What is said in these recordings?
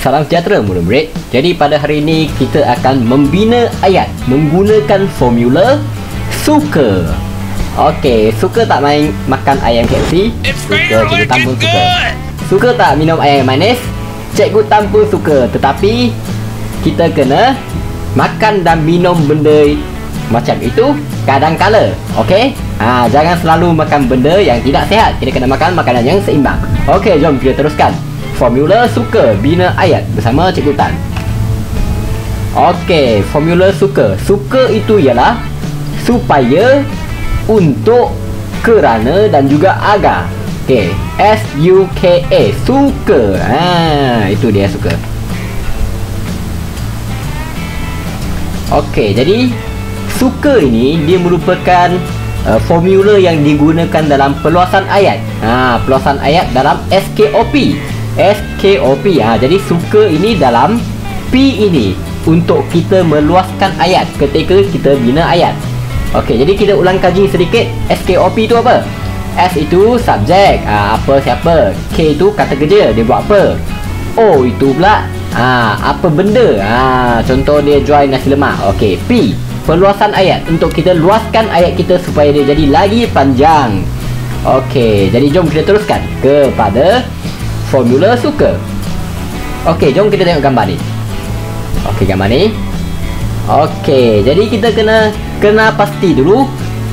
Salam sejahtera murid-murid. Jadi pada hari ini kita akan membina ayat menggunakan formula suka. Okey, suka tak main makan ayam KFC? Suka, Cikgu Tam pun suka. Suka tak minum ayam manis? Cikgu Tam pun suka. Tetapi kita kena makan dan minum benda macam itu kadang-kala. Okey? Jangan selalu makan benda yang tidak sihat. Kita kena makan makanan yang seimbang. Okey, jom kita teruskan. Formula suka bina ayat bersama Cikgu Tan. Okey, formula suka. Suka itu ialah supaya, untuk, kerana dan juga agar. Okey, S-U-K-A, suka. Itu dia suka. Okey, jadi suka ini dia merupakan formula yang digunakan dalam perluasan ayat. Perluasan ayat dalam SKOP. Jadi suka ini dalam P ini untuk kita meluaskan ayat ketika kita bina ayat. Okey, jadi kita ulang kaji sedikit. SKOP itu apa? S itu subjek, apa siapa. K itu kata kerja, dia buat apa. O itu pula apa benda. Contoh dia jual nasi lemak. Okey, P perluasan ayat untuk kita luaskan ayat kita supaya dia jadi lagi panjang. Okey, jadi jom kita teruskan kepada formula suka. Okey, jom kita tengok gambar ni. Okey, gambar ni. Okey, jadi kita kena pasti dulu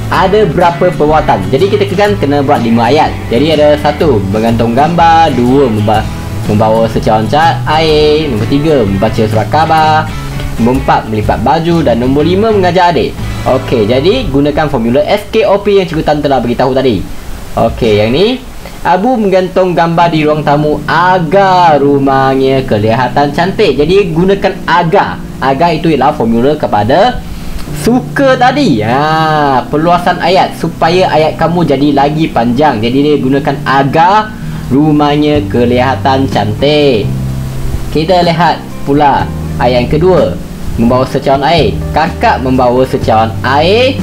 ada berapa perbuatan. Jadi kita kan kena buat 5 ayat. Jadi ada 1 bergantung gambar, 2 membawa secawan cat air, nombor 3 membaca surat khabar, nombor 4 melipat baju dan nombor 5 mengajar adik. Okey, jadi gunakan formula SKOP yang Cikgu Tan telah beritahu tadi. Okey, yang ni Abu menggantung gambar di ruang tamu agar rumahnya kelihatan cantik. Jadi gunakan agar. Agar itu ialah formula kepada suka tadi. Perluasan ayat supaya ayat kamu jadi lagi panjang. Jadi dia gunakan agar rumahnya kelihatan cantik. Kita lihat pula ayat yang kedua, membawa secawan air. Kakak membawa secawan air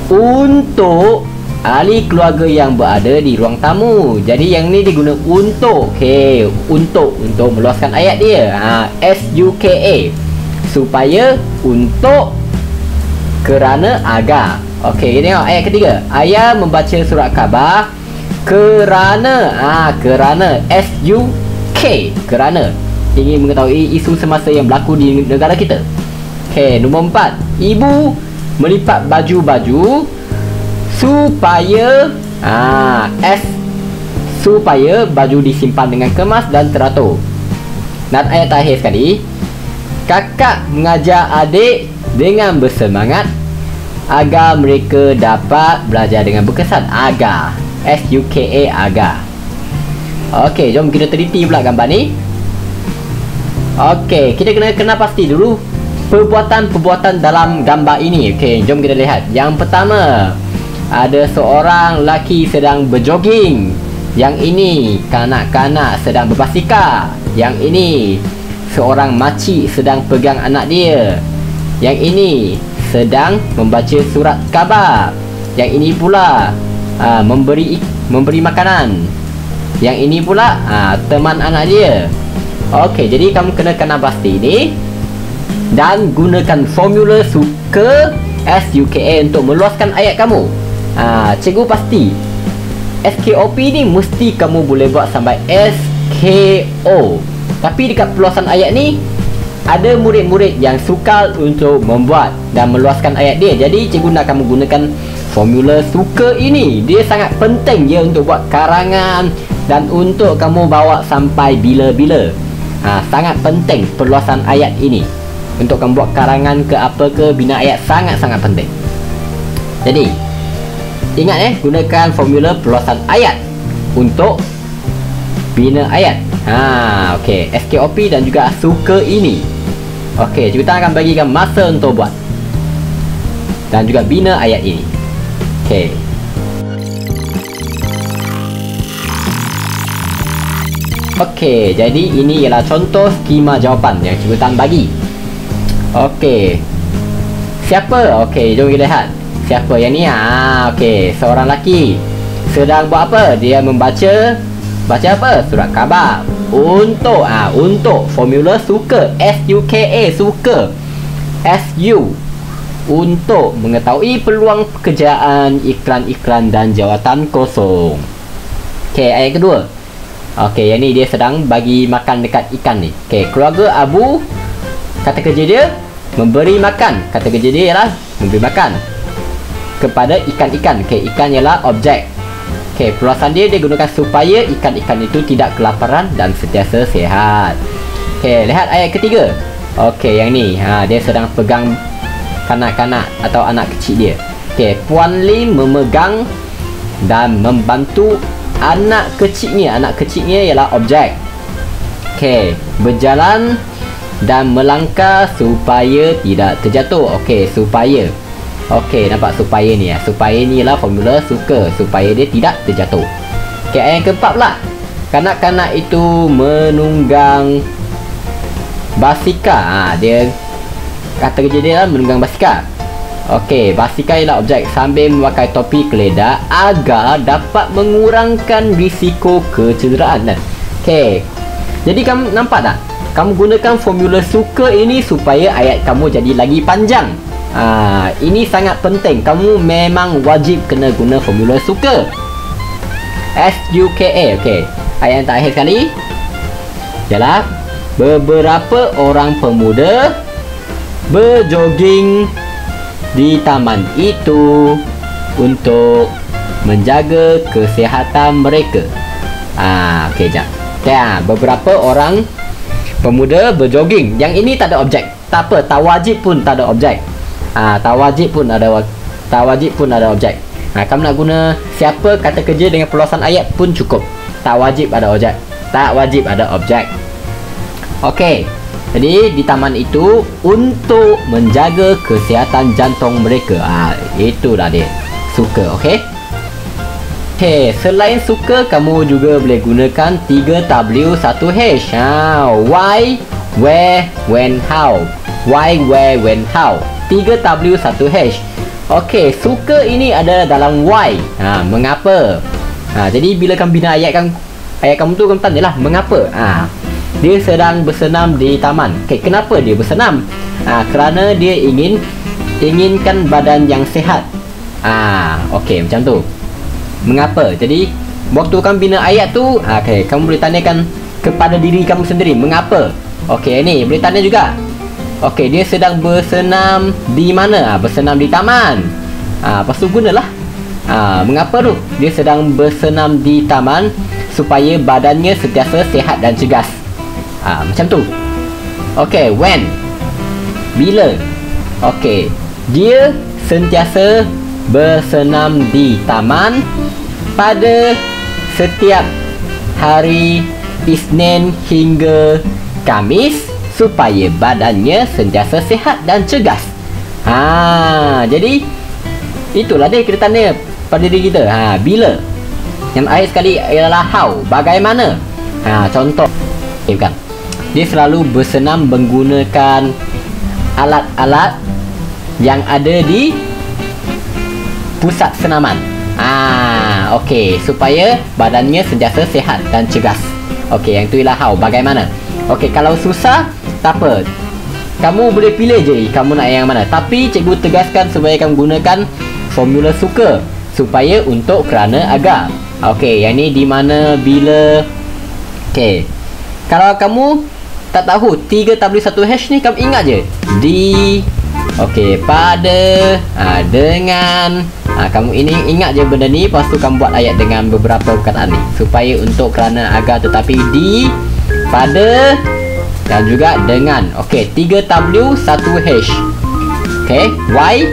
untuk ahli keluarga yang berada di ruang tamu. Jadi yang ni diguna untuk. Okey, untuk meluaskan ayat dia. S-U-K-A, supaya, untuk, kerana, agar. Okey, kita tengok ayat ketiga. Ayah membaca surat khabar kerana kerana, S-U-K, kerana ingin mengetahui isu semasa yang berlaku di negara kita. Okey, nombor 4, ibu melipat baju-baju supaya supaya baju disimpan dengan kemas dan teratur. Dan ayat terakhir sekali, kakak mengajar adik dengan bersemangat agar mereka dapat belajar dengan berkesan. Agar, S-U-K-A, agar. Okey, jom kita teliti pula gambar ni. Okey, kita kena pasti dulu perbuatan-perbuatan dalam gambar ini. Okey, jom kita lihat. Yang pertama, ada seorang lelaki sedang berjoging. Yang ini kanak-kanak sedang berbasikal. Yang ini seorang makcik sedang pegang anak dia. Yang ini sedang membaca surat khabar. Yang ini pula memberi makanan. Yang ini pula teman anak dia. Okey, jadi kamu kena pasti ni dan gunakan formula suka SUKA untuk meluaskan ayat kamu. Cikgu pasti SKOP ni mesti kamu boleh buat sampai SKO. Tapi dekat perluasan ayat ni ada murid-murid yang sukar untuk membuat dan meluaskan ayat dia. Jadi cikgu nak kamu gunakan formula suka ini. Dia sangat penting je untuk buat karangan dan untuk kamu bawa sampai bila-bila. Sangat penting perluasan ayat ini untuk kamu buat karangan ke apa ke, bina ayat sangat-sangat penting. Jadi ingat gunakan formula perluasan ayat untuk bina ayat. Okey, SKOP dan juga suka ini. Okey, kita akan bagikan masa untuk buat dan juga bina ayat ini. Okey. Okey, jadi ini ialah contoh skema jawapan yang Cikgu Tan bagi. Okey. Siapa? Okey, jom kita lihat. Siapa yang ni? Okey, seorang lelaki sedang buat apa? Dia membaca apa? Surat khabar. untuk. Untuk formula suka, SUKA, suka. SU untuk mengetahui peluang pekerjaan, iklan-iklan dan jawatan kosong. Okey, ayat kedua. Okey, yang ni dia sedang bagi makan dekat ikan ni. Okey, keluarga Abu, kata kerja dia memberi makan. Kata kerja dia ialah memberi makan kepada ikan-ikan. Okey, ikan ialah objek. Okey, perluasan dia gunakan supaya ikan-ikan itu tidak kelaparan dan sentiasa sihat. Okey, lihat ayat ketiga. Okey, yang ni dia sedang pegang kanak-kanak atau anak kecil dia. Okey, Puan Lim memegang dan membantu anak kecilnya. Anak kecilnya ialah objek. Okey, berjalan dan melangkah supaya tidak terjatuh. Okey, supaya. Okey, nampak supaya ni supaya ni ialah formula suka, supaya dia tidak terjatuh. Okey, ayat yang keempat pula. Kanak-kanak itu menunggang basikal. Dia kata kerja dia menunggang basikal. Okey, basikal ialah objek sambil memakai topi keledak agar dapat mengurangkan risiko kecederaan. Okey. Jadi kamu nampak tak? Kamu gunakan formula suka ini supaya ayat kamu jadi lagi panjang. Ini sangat penting. Kamu memang wajib kena guna formula suka. SUKA. Okey. Ayat yang terakhir sekali ialah beberapa orang pemuda berjoging di taman itu untuk menjaga kesihatan mereka. Okey, jap. Beberapa orang pemuda berjoging. Yang ini tak ada objek. Tak apa, tak wajib pun tak ada objek. Tak wajib pun ada objek. Kamu nak guna siapa kata kerja dengan perluasan ayat pun cukup. Tak wajib ada objek. Tak wajib ada objek. Okey. Jadi di taman itu untuk menjaga kesihatan jantung mereka. Itulah dia. Suka, okey? Okey, selain suka kamu juga boleh gunakan 3W 1H. Why, where, when, how. Why, where, when, how. 3W 1H. Okey, suka ini ada dalam why. Mengapa? Jadi bila kamu bina ayat kamu tu kamu tanyalah mengapa. Dia sedang bersenam di taman. Okey, kenapa dia bersenam? Kerana dia inginkan badan yang sihat. Okey, macam tu. Mengapa? Jadi waktu kamu bina ayat tu, okey, kamu boleh tanyakan kepada diri kamu sendiri, mengapa? Okey, ni boleh tanya juga. Okey, dia sedang bersenam di mana? Bersenam di taman. Lepas tu gunalah. Mengapa tu? Dia sedang bersenam di taman supaya badannya sentiasa sihat dan cegas. Macam tu. Okey, when, bila. Okey, dia sentiasa bersenam di taman pada setiap hari Isnin hingga Khamis supaya badannya sentiasa sihat dan cegas. Jadi itulah dia kita tanya pada diri kita. Bila. Yang akhir sekali ialah how, bagaimana. Contoh, okay, bukan. Dia selalu bersenam menggunakan alat-alat yang ada di pusat senaman. Okey, supaya badannya sentiasa sihat dan cegas. Okey, yang tu ialah how, bagaimana. Okey, kalau susah, tak apa. Kamu boleh pilih je kamu nak yang mana. Tapi cikgu tegaskan supaya kamu gunakan formula suka, supaya untuk, kerana, agar. Okey, yang ni di mana, bila. Okey, kalau kamu tak tahu 3W1H ni, kamu ingat je di, okey, pada, dengan. Kamu ini ingat je benda ni. Lepas tu kamu buat ayat dengan beberapa perkataan ni, supaya, untuk, kerana, agar, tetapi, di, pada dan juga dengan. Okey, 3W1H. Okey, why,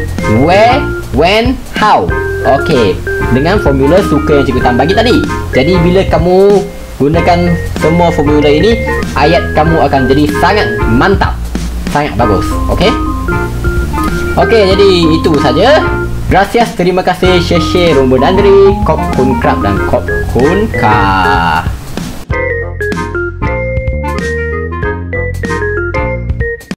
where, when, how. Okey, dengan formula suka yang cikgu bagi tadi. Jadi bila kamu gunakan semua formula ini, ayat kamu akan jadi sangat mantap, sangat bagus. Okey. Okey, jadi itu saja. Gracias, terima kasih, share, rombo dandri, kop kun krab dan kop kun ka.